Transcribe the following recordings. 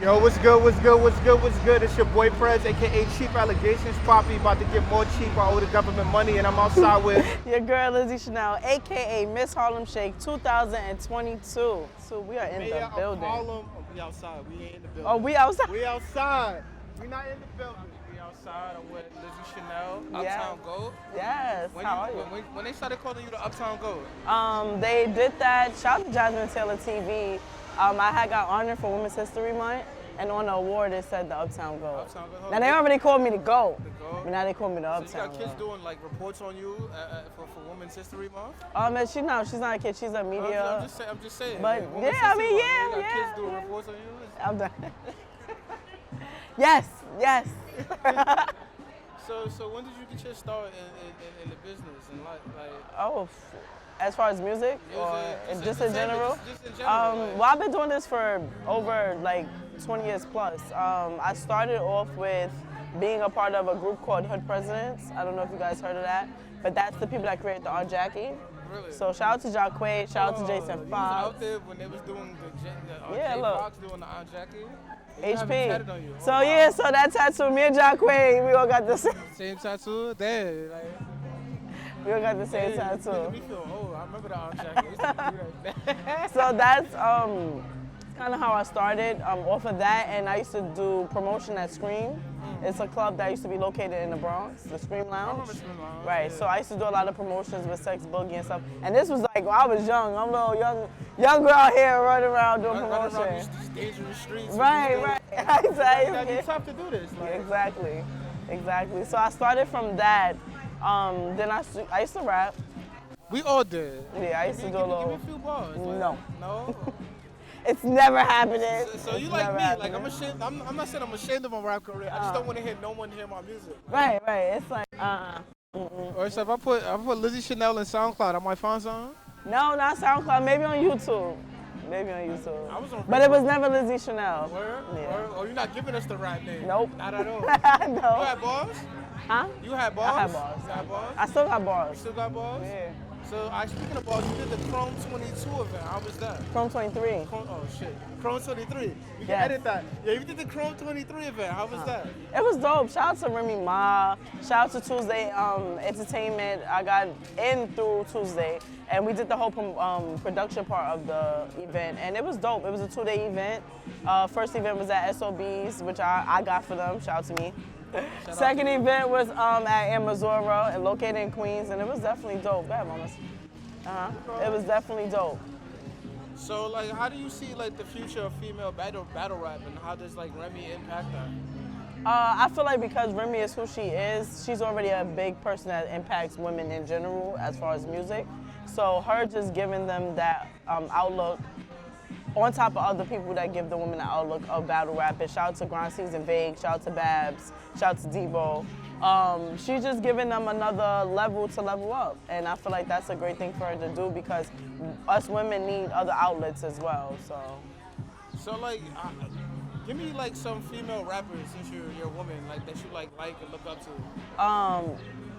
Yo, what's good, what's good, what's good, what's good? It's your boy Prez, aka Cheap Allegations Poppy, about to get more cheap. I owe the government money and I'm outside with your girl Lizzy Chanel, aka Miss Harlem Shake 2022. So we are in Mayor the building. Of Harlem. We outside, we ain't in the building. Oh, we outside? We outside. We not in the building. We outside. I'm with Lizzy Chanel, Uptown Goat. Yes, how are you? When they started calling you the Uptown Goat? They did that, shout out to Jasmine Taylor TV. I had got honored for Women's History Month, and on the award it said the Uptown Goat. Now they already called me the Goat, but now they call me the Uptown So you got kids Goat. doing like reports on you for Women's History Month? She's not a kid, she's a media. I'm just saying. But like, yeah, I mean, you yeah. got kids doing reports on you? I'm done. Yes. So when did you get your start in the business and like As far as music or just in general? Just in general. Well, I've been doing this for over like 20 years plus. I started off with being a part of a group called Hood Presidents. I don't know if you guys heard of that, but that's the people that created the Aunt Jackie. Really? So shout out to Jacquaid, shout out to Jason You was Fox. out there when they was doing the Yeah, look. Fox doing the Aunt Jackie? HP. So yeah, so that tattoo, me and Jacquaid, we all got the same tattoo? Damn, like. We all got the same tattoo. Making me feel old. I remember the Aunt Jackie. Used to do that. So that's kind of how I started. Off of that, and I used to do promotion at Scream. It's a club that used to be located in the Bronx, the Scream Lounge. I remember Scream Lounge. Right. Yeah. So I used to do a lot of promotions with Sex Boogie and stuff. And this was like when I was young. I'm a little young girl here running around doing promotion. Running around these dangerous streets. Right. Exactly. It's tough to do this. Like. Exactly. So I started from that. Then I used to rap. We all did. Yeah, I used to do a little. Give me a few bars. Like, no. No? It's never happening. So you like me? Happening. Like I'm ashamed. I'm not saying I'm ashamed of my rap career. I just don't want to hear no one hear my music. Right. It's like Or so if I put Lizzy Chanel in SoundCloud, I might find something. No, not SoundCloud. Maybe on YouTube. I was on. But it was never Lizzy Chanel. Word? Yeah. Word? Oh, you're not giving us the rap name. Nope. Not at all. No. You had bars? Huh? You had bars? I had bars. You had bars? I still got bars. You still got bars? Yeah. So, speaking of bars, you did the Chrome 22 event. How was that? Chrome 23. Oh, shit. Chrome 23. You can Yes. edit that. Yeah, you did the Chrome 23 event. How was that? It was dope. Shout out to Remy Ma. Shout out to Tuesday Entertainment. I got in through Tuesday, and we did the whole production part of the event, and it was dope. It was a 2-day event. First event was at SOB's, which I got for them. Shout out to me. Second event was at Amazura, located in Queens, and it was definitely dope. Go ahead, mamas. It was definitely dope. So, like, how do you see like the future of female battle rap, and how does like Remy impact that? I feel like because Remy is who she is, she's already a big person that impacts women in general as far as music. So her just giving them that outlook, on top of other people that give the women the outlook of battle rap. And shout out to Grind Season Vague, shout out to Babs, shout out to Debo. She's just giving them another level to level up. And I feel like that's a great thing for her to do because us women need other outlets as well, So like, give me like some female rappers, since you're a woman, like that you like and look up to.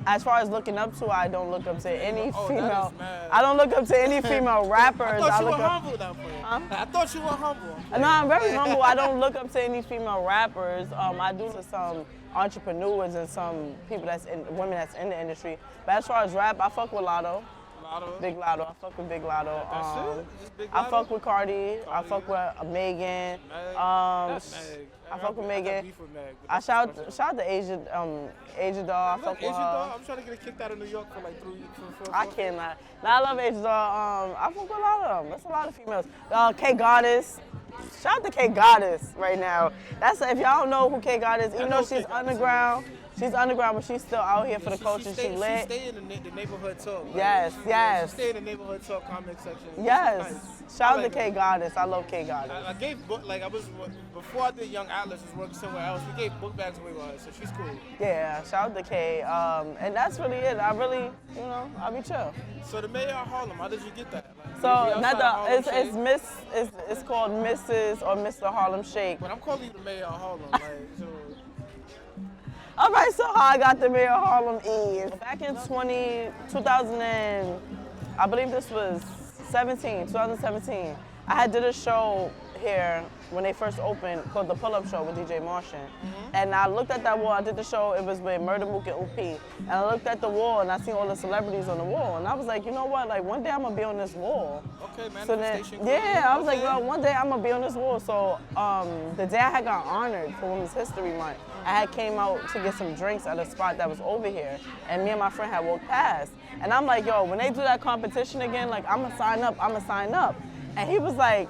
As far as looking up to, I don't look up to any female. That is mad. I don't look up to any female rappers. I thought you were humble now, I thought you were humble. No, I'm very humble. I don't look up to any female rappers. I do to some entrepreneurs and some people women that's in the industry. But as far as rap, I fuck with Lotto. Big Lotto. I fuck with Big Lotto. That's it? Just Big I Lotto? fuck with Cardi. I fuck with Megan. I fuck with Megan. I shout out to Asia Doll. I fuck with her. I'm trying to get kicked out of New York for like 3 years. I cannot. Now I love Asia Doll. I fuck with a lot of them. That's a lot of females. K Goddess. Shout out to K Goddess right now. That's if y'all don't know who K Goddess is, even though she's underground. She's underground, but she's still out here for the culture. She lit. She stay in the neighborhood talk. Yes. She stay in the neighborhood talk comment section. Yes. Nice. Shout out to K Goddess. I love K Goddess. I gave before I did Young Atlas, was working somewhere else. We gave book bags away with her, so she's cool. Yeah. Shout out to K. And that's really it. I really, I'll be chill. So the mayor of Harlem, how did you get that? Like, So it's called Mrs. or Mr. Harlem Shake. But I'm calling you the mayor of Harlem. So. All right, so how I got the mayor of Harlem is back in 2000 and I believe this was 2017. I had did a show here when they first opened, called the Pull-Up Show with DJ Martian. And I looked at that wall. I did the show. It was with Murder Mook and UP. And I looked at the wall and I seen all the celebrities on the wall. And I was like, you know what? Like one day I'm gonna be on this wall. Okay, So then, manifestation. yeah, I was like, well, one day I'm gonna be on this wall. So the day I had got honored for Women's History Month, I had came out to get some drinks at a spot that was over here. And me and my friend had walked past. And I'm like, yo, when they do that competition again, like I'm gonna sign up. And he was like,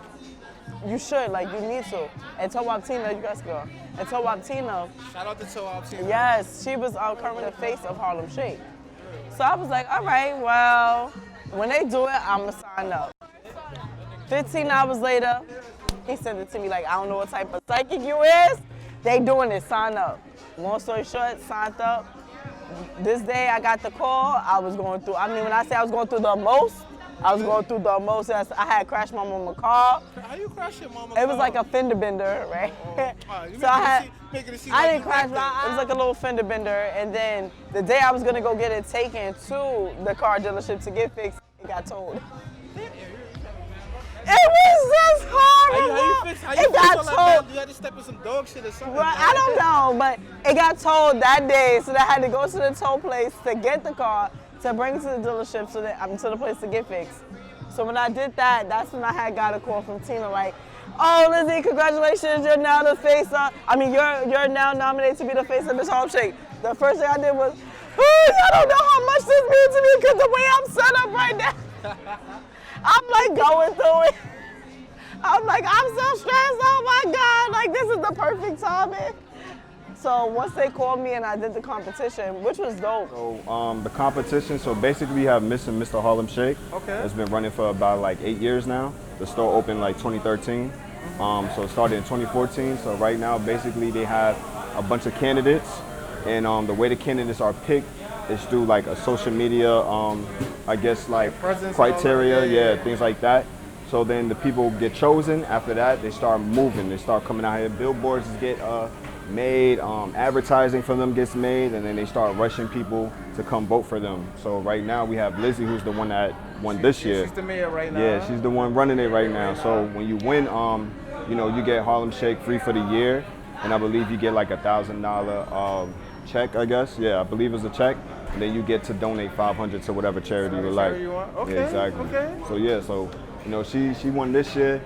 you should, like you need to. And Towab Tina, you guys go. And Towab Tina. Shout out to Towab Tina. Yes, she was currently the face of Harlem Shake. So I was like, all right, well, when they do it, I'm gonna sign up. 15 hours later, he sent it to me like, I don't know what type of psychic you is. They doing it, sign up. Long story short, signed up. This day I got the call, I was going through, I mean, when I say I was going through the most, I was going through the most. I had crashed my mama's car. How you crash your mama's It was car? like a fender bender, right? So I didn't crash my, it was like a little fender bender. And then the day I was gonna go get it taken to the car dealership to get fixed, it got towed. It was just horrible. How you it got told. towed. You had to step in some dog shit or something. Well, I don't know, but it got towed that day, so I had to go to the tow place to get the car, to bring it to the dealership, so that I'm to the place to get fixed. So when I did that, that's when I had got a call from Tina like, oh, Lizzy, congratulations, you're now the face of, you're now nominated to be the face of Miss Harlem Shake. The first thing I did was, y'all don't know how much this means to me because the way I'm set up right now. I'm like going through it. I'm like, I'm so stressed, oh my God, like this is the perfect timing. So once they called me and I did the competition, which was dope. So the competition, so basically we have Miss and Mr. Harlem Shake. Okay. It's been running for about like 8 years now. The store opened like 2013. So it started in 2014. So right now basically they have a bunch of candidates, and the way the candidates are picked is through like a social media, I guess like criteria, yeah, things like that. So then the people get chosen. After that, they start moving. They start coming out here. Billboards get made, advertising for them gets made, and then they start rushing people to come vote for them. So right now we have Lizzy, who's the one that won this year. She's the mayor right now. Yeah, she's the one running it right now. So when you win, you know, you get Harlem Shake free for the year, and I believe you get like $1,000 check, I guess. Yeah, I believe it's a check. And then you get to donate $500 to whatever charity you would like. Okay. Yeah, exactly. Okay. So yeah, so you know, she won this year,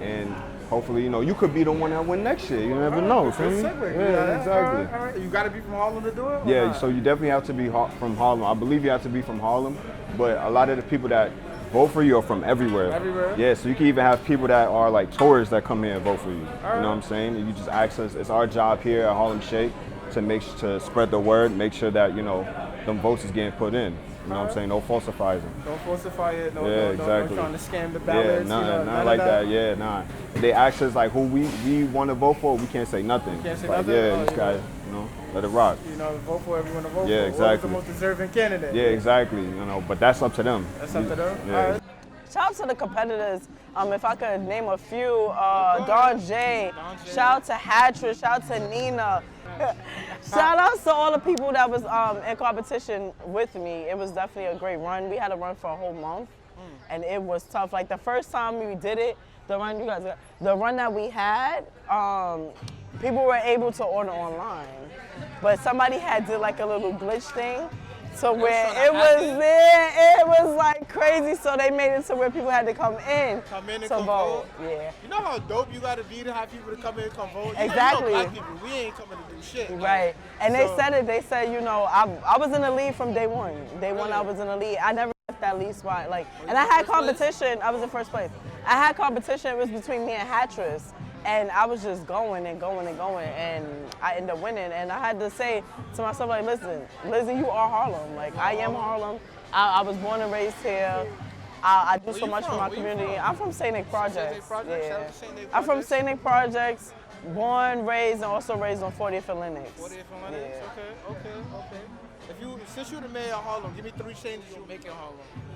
and hopefully, you know, you could be the one that win next year. You never know. Feel me? Yeah, exactly. All right. You got to be from Harlem to do it? Yeah, not? so you definitely have to be from Harlem. I believe you have to be from Harlem, but a lot of the people that vote for you are from everywhere. Everywhere? Yeah, so you can even have people that are like tourists that come here and vote for you. You know what I'm saying? And you just access. It's our job here at Harlem Shake to spread the word, make sure that, you know, them votes is getting put in. You know what I'm saying? No falsifies them. Don't falsify it. No, Yeah, no exactly. trying to scam the Yeah, ballots. not like that. Yeah, nah. They ask us like who we want to vote for. We can't say nothing. Can't say like, nothing? Yeah, Oh, this guy, you know, let it rock. You know, vote for everyone to vote for. Yeah, exactly. Who's the most deserving candidate? Yeah, exactly. You know, but that's up to them. That's up to them? Yeah. All right. Shout out to the competitors. If I could name a few, Dawn J. Shout out to Hattrick. Shout out to Nina. Shout out to all the people that was in competition with me. It was definitely a great run. We had a run for a whole month, and it was tough. Like the first time we did it, the run that we had, people were able to order online, but somebody had did like a little glitch thing. So where it was like crazy. So they made it to where people had to come in and to come vote. Yeah. You know how dope you gotta be to have people to come in and come vote? Exactly. You know, black people, we ain't coming to do shit. Right. And they said it. They said, you know, I was in the lead from day one. Day one, I was in the lead. I never left that lead spot. Like, and I had competition. I was in first place. I had competition. It was between me and Hattrick. And I was just going and going and going, and I ended up winning. And I had to say to myself, like, listen, Lizzy, you are Harlem. Like, I am Harlem. I was born and raised here. I do so much for my community. I'm from St. Nick Projects. Yeah. I'm from St. Nick Projects, born, raised, and also raised on 40th and Lenox. 40th and Lenox? Yeah. Okay. Since you're the mayor of Harlem, give me 3 changes you'll make in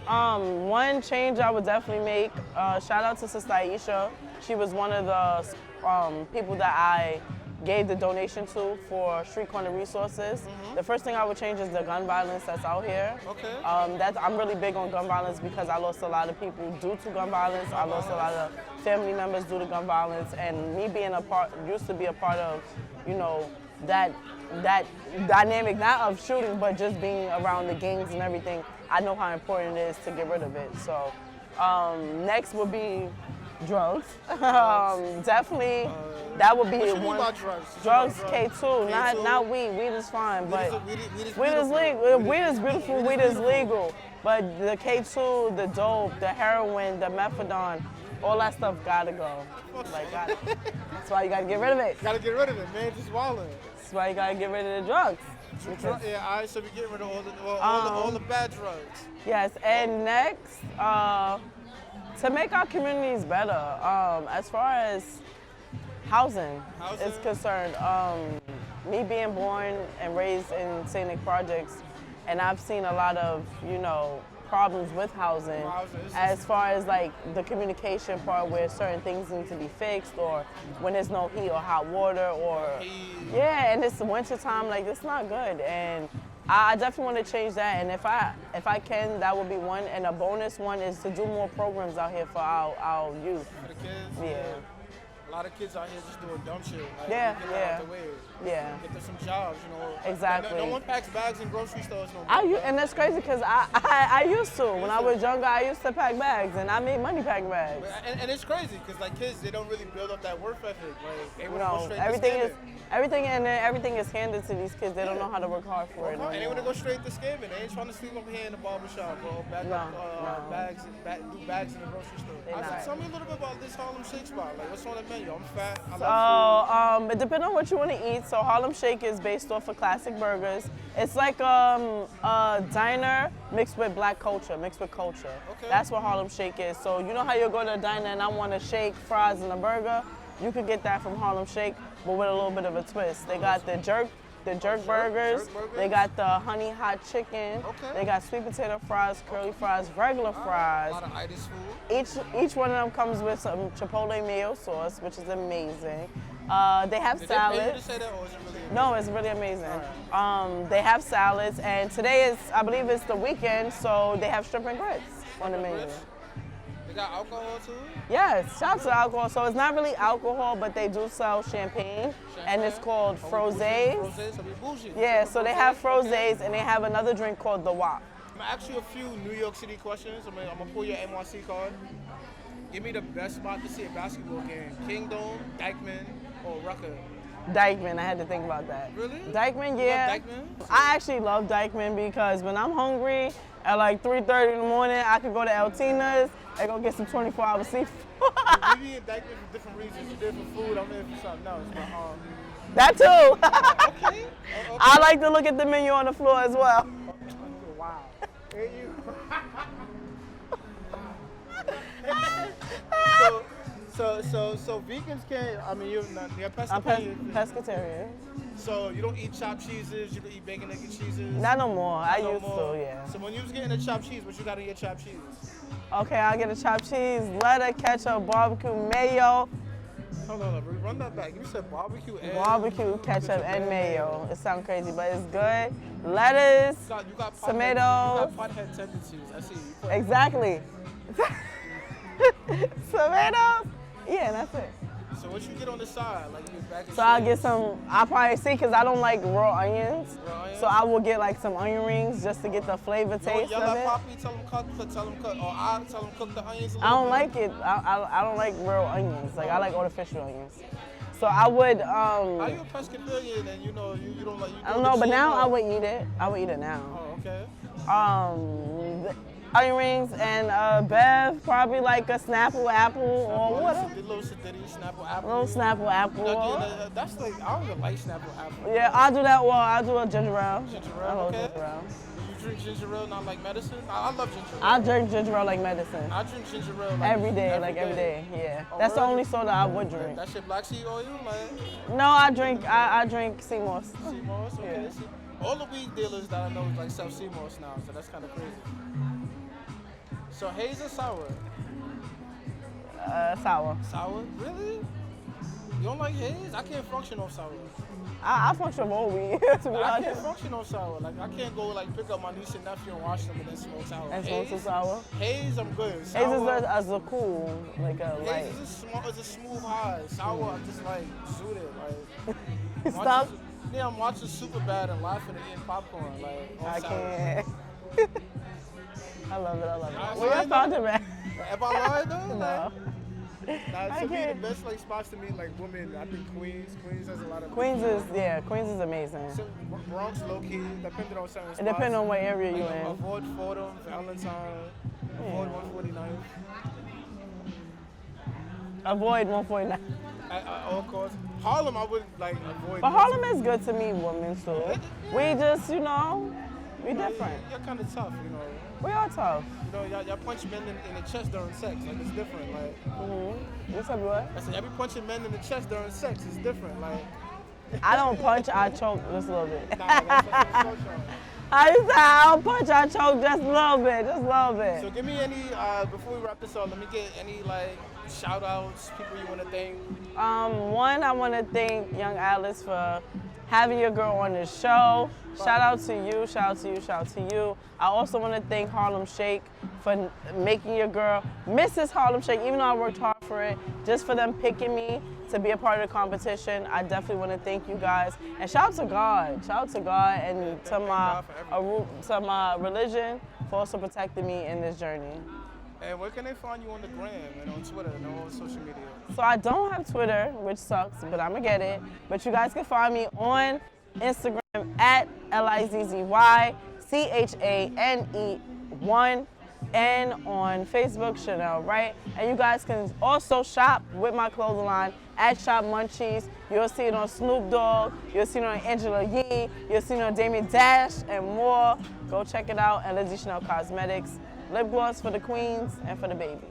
Harlem. One change I would definitely make, shout out to Sister Aisha. She was one of the people that I gave the donation to for street corner resources. The first thing I would change is the gun violence that's out here. Okay. I'm really big on gun violence because I lost a lot of people due to gun violence. I lost a lot of family members due to gun violence, and me being used to be a part of, you know, that dynamic, not of shooting, but just being around the gangs and everything. I know how important it is to get rid of it. So next would be drugs. Definitely, that would be What you mean one. by drugs? Drugs, K2, K2? not weed. Weed is fine, but Weed is weed is beautiful. legal. Weed is beautiful. Weed is legal. But the K2, the dope, the heroin, the methadone, all that stuff gotta go. Like, that's why you gotta get rid of it. Gotta get rid of it, man. Just wildin'. That's why you gotta get rid of the drugs. Yeah, all right, so we get rid of all the bad drugs. Yes, and next, to make our communities better, as far as housing is concerned, me being born and raised in scenic projects, and I've seen a lot of, you know, problems with housing as far as like the communication part where certain things need to be fixed, or when there's no heat or hot water, or yeah, and it's winter time, like it's not good. And I definitely want to change that, and if I can, that would be one. And a bonus one is to do more programs out here for our youth. For the kids? Yeah. A lot of kids out here just doing dumb shit. Like, Yeah, get out the way. Yeah. Get them some jobs, you know. Exactly. No one packs bags in grocery stores no more. And that's crazy because I used to. When I was younger, I used to pack bags, and I made money packing bags. And it's crazy because like kids, they don't really build up that work ethic. Like they wanna go No, straight everything is handed to these kids. They don't know how to work hard for it. and they want to go straight to scamming. They ain't trying to sleep over here in the barbershop or back up do bags in the grocery store. They're not. Tell me a little bit about this Harlem Shake spot. Like what's on the menu? I'm fat. I love It depends on what you want to eat. So Harlem Shake is based off of classic burgers. It's like a diner mixed with black culture, mixed with culture. Okay. That's what Harlem Shake is. So you know how you go to a diner and I want a shake, fries, and a burger? You could get that from Harlem Shake, but with a little bit of a twist. They got the jerk burgers. They got the honey hot chicken. Okay. They got sweet potato fries, curly fries, regular fries. a lot of itis food. Each one of them comes with some chipotle mayo sauce, which is amazing. They have Did salads. they pay you to say that, or is it really amazing? No, it's really amazing. They have salads, and today is, I believe it's the weekend, so they have shrimp and grits on the menu. They got alcohol too? Yes, shout out to alcohol. So it's not really alcohol, but they do sell champagne, and it's called frosés. Frosés, so we bougie. Yeah, so they have frosés, and they have another drink called the WAP. I'm gonna ask you a few New York City questions. I'm gonna pull your NYC card. Give me the best spot to see a basketball game. Kingdom, Dyckman, or Rucker? Dyckman, I had to think about that. Really? Dyckman, You yeah. love Dyckman? I actually love Dyckman because when I'm hungry at like 3:30 in the morning, I could go to El Tina's and go get some 24-hour seafood. We be in Dyckman for different reasons. You're there for food, I'm there for something else. But, That too. okay. I like to look at the menu on the floor as well. Wow. Here you. So vegans can't. I mean, you're I'm pescatarian. pescatarian. So you don't eat chopped cheeses. You don't eat bacon, egg, and cheeses. Not no more. I No used more. to, yeah. So when you was getting a chopped cheese, what you got in your chopped cheese? Okay, I'll get a chopped cheese, lettuce, ketchup, barbecue, mayo, Hold on, run that back. You said barbecue and barbecue, ketchup, and mayo. It sounds crazy, but it's good. Lettuce, You got tomatoes. You got pothead tendencies. I see. You put- exactly. Tomatoes. Yeah, that's it. So what you get on the side? Like you back and So I'll get some, I'll probably see, because I don't like raw onions. Raw onions? So I will get like some onion rings just to get the flavor taste Y'all of let it. Poppy tell him cook, or I tell him cook the onions a little I don't bit? like it. I don't like real onions. Like I like artificial onions. So I would. How you a pescatarian and you know you don't like? You I don't know, but now I would eat it. I would eat it now. Oh, okay. Onion rings and Bev, probably like a Snapple apple or whatever. The little Sadiddy Snapple apple. Little Snapple apple. That's like I don't even like Snapple apple. Yeah, I'll do that. Well, I'll do a ginger ale. Ginger I ale, love okay. ginger ale. You drink ginger ale not like medicine? I love ginger ale. I'll drink ginger ale like medicine. I drink ginger ale like Every day, like every day. Yeah, Oh, that's the really? only soda I would drink. That shit black seed oil, like No, I drink sea moss. sea moss. Okay. Yeah. See, all the weed dealers that I know is like sell sea moss now, so that's kind of crazy. So haze or sour? Sour. Sour? Really? You don't like haze? I can't function on sour. I function with weed, to be I can't honest. function on sour. Like I can't go like pick up my niece and nephew and watch them and then smoke sour. And smoke some sour. Haze, I'm good. Haze Sour, is as a cool, like a light. haze is a smooth high. Sour, I'm just like zooted. Like Stop. Yeah, I'm watching Superbad and laughing and eating popcorn. Like on I sour. can't. I love it. Nah, Where you found it, man? If I lie though, No. nah, I to me the can't. best like spots to meet like women. I think Queens has a lot of. Queens is amazing. So, Bronx low key, depending on certain spots. It depends on what area you're Like, in. avoid Fordham, Valentine, avoid 149. Avoid 149. At all costs. Harlem, I would like avoid. But Harlem is good to meet women too. We just, we different. You're kind of tough, you know. We are tough. Y'all punch men in the chest during sex. Like it's different. Like You said what? I said, y'all be punching men in the chest during sex. It's different. Like I don't punch, I choke just a little bit. nah, that's I don't punch, I choke just a little bit, So give me any before we wrap this up. Let me get any like shout outs, people you want to thank. One, I want to thank Young Alice for having your girl on the show. Shout out to you, shout out to you, shout out to you. I also want to thank Harlem Shake for making your girl Mrs. Harlem Shake, even though I worked hard for it, just for them picking me to be a part of the competition. I definitely want to thank you guys. And shout out to God. Shout out to God and to my religion for also protecting me in this journey. And where can they find you on the gram and on Twitter and all social media? So I don't have Twitter, which sucks, but I'm gonna get it. But you guys can find me on Instagram at LizzyChane1 and on Facebook, Chanel, right? And you guys can also shop with my clothing line at Shop Munchies. You'll see it on Snoop Dogg, you'll see it on Angela Yee, you'll see it on Damien Dash and more. Go check it out at Lizzy Chanel Cosmetics. Lip gloss for the queens and for the babies.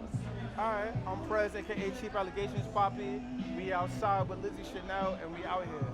All right, I'm Prez, aka Cheap Allegations Poppy. We outside with Lizzy Chanel, and we out here.